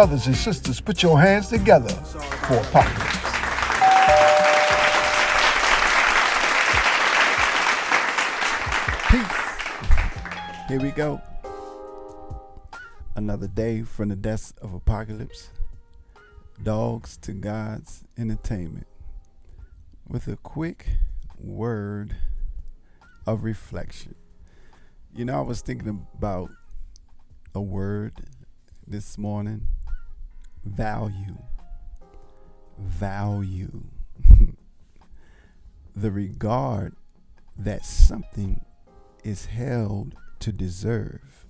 brothers and sisters, put your hands together for Apocalypse. Peace. Here we go. Another day from the desk of Apocalypse. Dogs to God's entertainment. With a quick word of reflection. You know, I was thinking about a word this morning. Value. Value. The regard that something is held to deserve.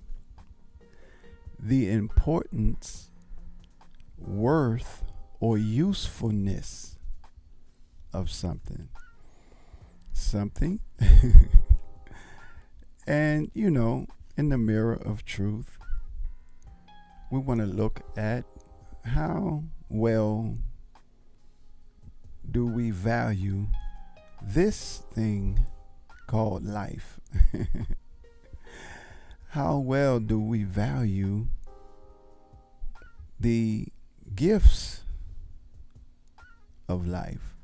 The importance, worth, or usefulness of something. And, you know, in the mirror of truth, we want to look at how well do we value this thing called life. How well do we value the gifts of life?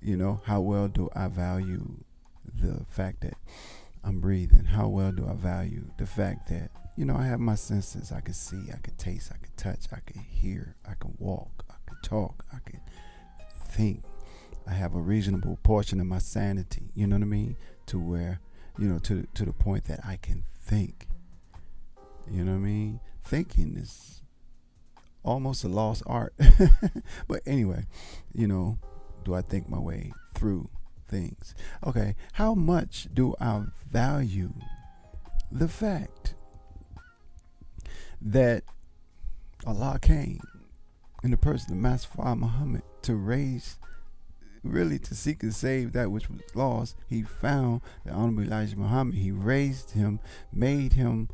You know, how well do I value the fact that I'm breathing? How well do I value the fact that, you know, I have my senses? I can see, I can taste, I can touch, I can hear, I can walk, I can talk, I can think. I have a reasonable portion of my sanity, you know what I mean? To where, you know, to the point that I can think. You know what I mean? Thinking is almost a lost art. But anyway, you know, do I think my way through things? Okay, how much do I value the fact that Allah came in the person of Master Father Muhammad to raise, really to seek and save that which was lost? He found the Honorable Elijah Muhammad. He raised him, made him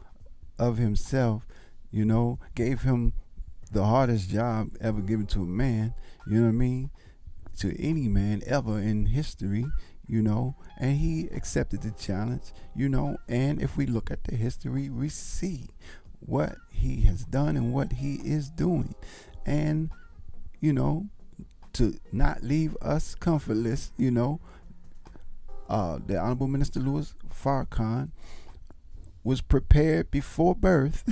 of himself, you know, gave him the hardest job ever given to a man, you know what I mean, to any man ever in history, you know, and he accepted the challenge, you know. And if we look at the history, we see what he has done and what he is doing. And, you know, to not leave us comfortless, you know, the Honorable Minister Louis Farrakhan was prepared before birth,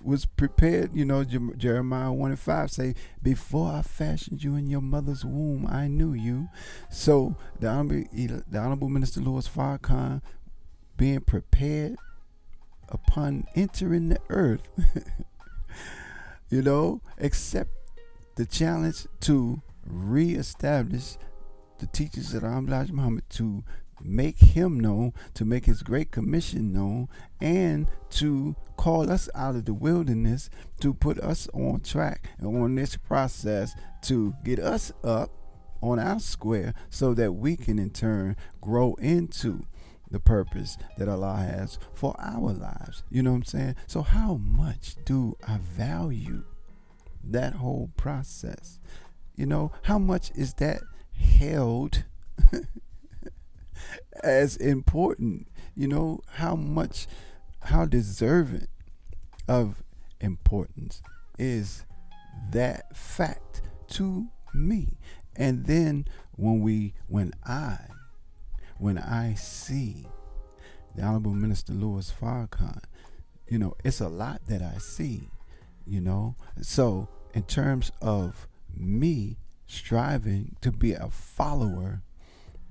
was prepared, you know, Jeremiah 1:5 say, before I fashioned you in your mother's womb, I knew you. So the Honorable Minister Louis Farrakhan being prepared upon entering the earth, you know, accept the challenge to reestablish the teachings of the Honorable Elijah Muhammad, to make him known, to make his great commission known, and to call us out of the wilderness, to put us on track and on this process to get us up on our square so that we can in turn grow into the purpose that Allah has for our lives. You know what I'm saying? So how much do I value that whole process? You know, how much is that held as important? You know, how deserving of importance is that fact to me? And then when I see the Honorable Minister Louis Farrakhan, you know, it's a lot that I see, you know. So in terms of me striving to be a follower,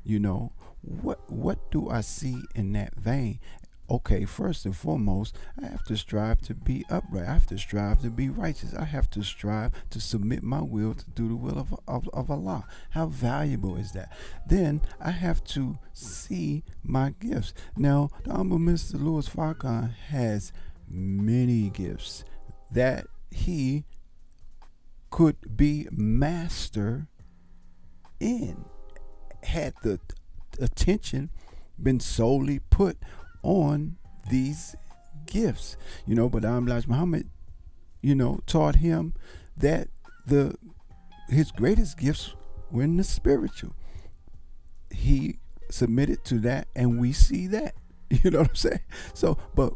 you know, what do I see in that vein? Okay, first and foremost, I have to strive to be upright. I have to strive to be righteous. I have to strive to submit my will to do the will of Allah. How valuable is that? Then I have to see my gifts. Now, the Honorable Minister Louis Farrakhan has many gifts that he could be master in, had the attention been solely put on these gifts, you know. But Elijah Muhammad, you know, taught him that his greatest gifts were in the spiritual. He submitted to that, and we see that. You know what I'm saying? So, but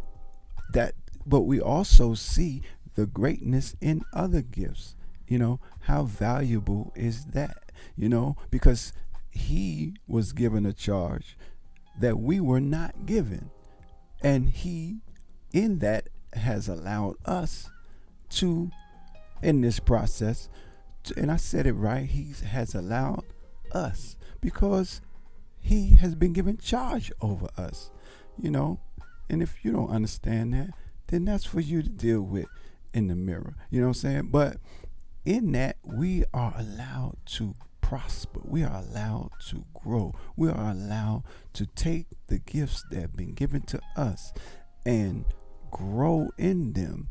we also see the greatness in other gifts. How valuable is that? Because he was given a charge that we were not given. And he, in that, has allowed us to, in this process, and I said it right, he has allowed us because he has been given charge over us. And if you don't understand that, then that's for you to deal with in the mirror. You know what I'm saying? But in that, we are allowed to prosper. We are allowed to grow. We are allowed to take the gifts that have been given to us and grow in them,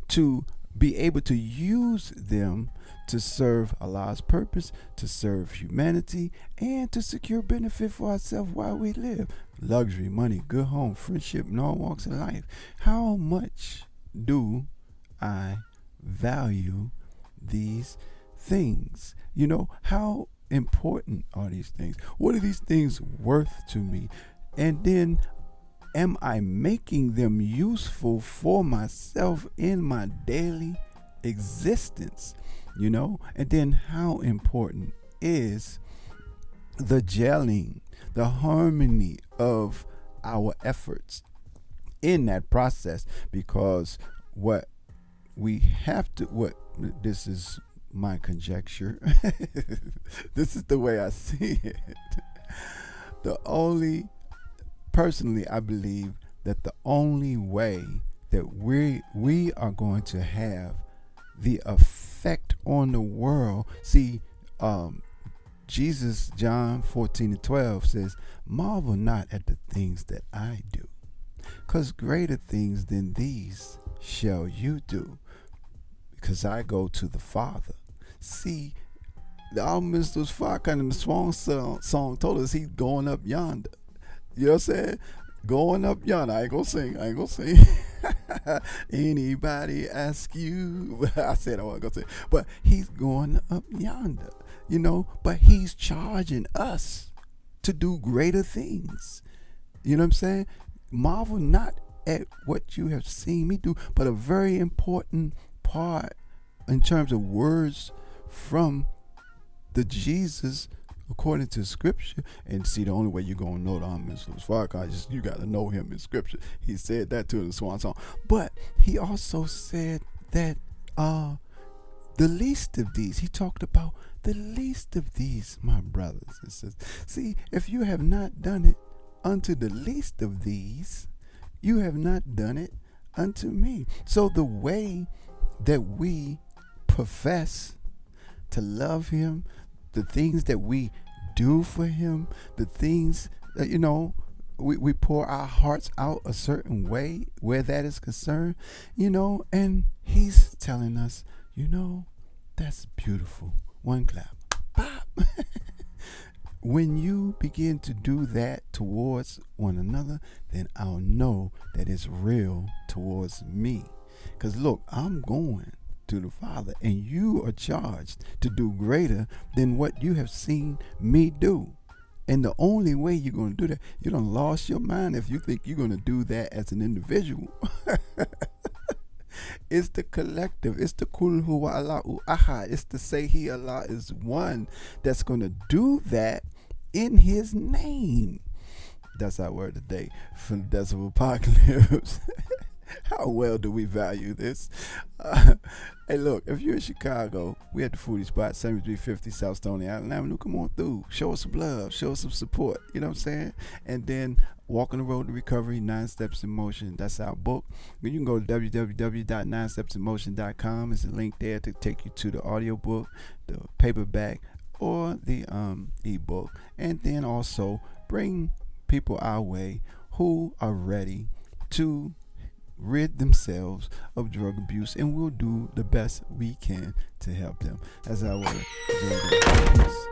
to be able to use them to serve Allah's purpose, to serve humanity, and to secure benefit for ourselves while we live. Luxury, money, good home, friendship, in all walks of life. How much do I value these things? How important are these things? What are these things worth to me? And then, am I making them useful for myself in my daily existence? And then how important is the gelling, the harmony of our efforts in that process? Because what this is my conjecture. This is the way I see it. Personally, I believe that the only way that we are going to have the effect on the world. See, Jesus, John 14:12 says, marvel not at the things that I do, because greater things than these shall you do, because I go to the Father. See, the Mr. Farrakhan in the Swan song told us he's going up yonder. You know what I'm saying? Going up yonder. I ain't gonna sing. Anybody ask you? I said I wasn't gonna say. But he's going up yonder. But he's charging us to do greater things. You know what I'm saying? Marvel not at what you have seen me do, but a very important part in terms of words from the Jesus according to scripture. And see, the only way you're going to know the Mr. Farrakhan is you got to know him in scripture. He said that to the Swan song. But he also said that the least of these, he talked about the least of these, my brothers and sisters. See, if you have not done it unto the least of these, you have not done it unto me. So the way that we profess to love him, the things that we do for him, the things that, we pour our hearts out a certain way where that is concerned, and he's telling us, that's beautiful. One clap. Pop. When you begin to do that towards one another, then I'll know that it's real towards me. Because look, I'm going to the Father, and you are charged to do greater than what you have seen me do. And the only way you're going to do that, you done lost your mind if you think you're going to do that as an individual. It's the collective. It's the kul huwa Allahu ahad. It's to say he, Allah, is one that's going to do that in his name. That's our word today from the Desert Apocalypse. How well do we value this? Hey, look, if you're in Chicago, we at the foodie spot, 7350 South Stony Island Avenue. Come on through. Show us some love. Show us some support. You know what I'm saying? And then Walk on the Road to Recovery, 9 Steps in Motion. That's our book. You can go to www.9stepsinmotion.com. There's a link there to take you to the audiobook, the paperback, or the ebook. And then also bring people our way who are ready to rid themselves of drug abuse, and we'll do the best we can to help them. That's our word. Peace.